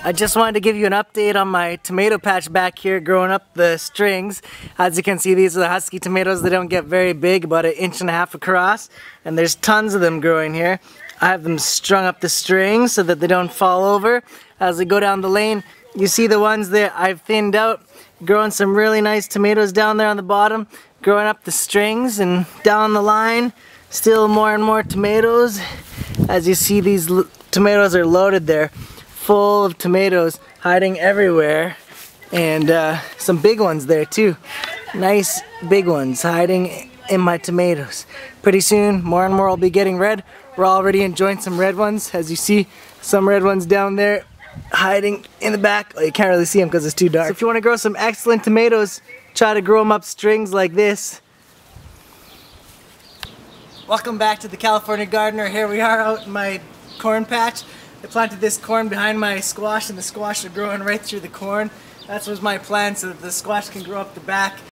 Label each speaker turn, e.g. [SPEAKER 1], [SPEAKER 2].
[SPEAKER 1] I just wanted to give you an update on my tomato patch back here growing up the strings. As you can see, these are the husky tomatoes. They don't get very big, about 1.5 inches across, and there's tons of them growing here. I have them strung up the strings so that they don't fall over. As we go down the lane, you see the ones that I've thinned out, growing some really nice tomatoes down there on the bottom, growing up the strings, and down the line, still more and more tomatoes. As you see, these tomatoes are loaded there, full of tomatoes hiding everywhere, and some big ones there too. Nice big ones hiding in my tomatoes. Pretty soon more and more will be getting red. We're already enjoying some red ones. As you see, some red ones down there hiding in the back. Oh, you can't really see them because it's too dark. So if you want to grow some excellent tomatoes, try to grow them up strings like this. Welcome back to the California Gardener. Here we are out in my corn patch. I planted this corn behind my squash, and the squash are growing right through the corn. That was my plan, so that the squash can grow up the back.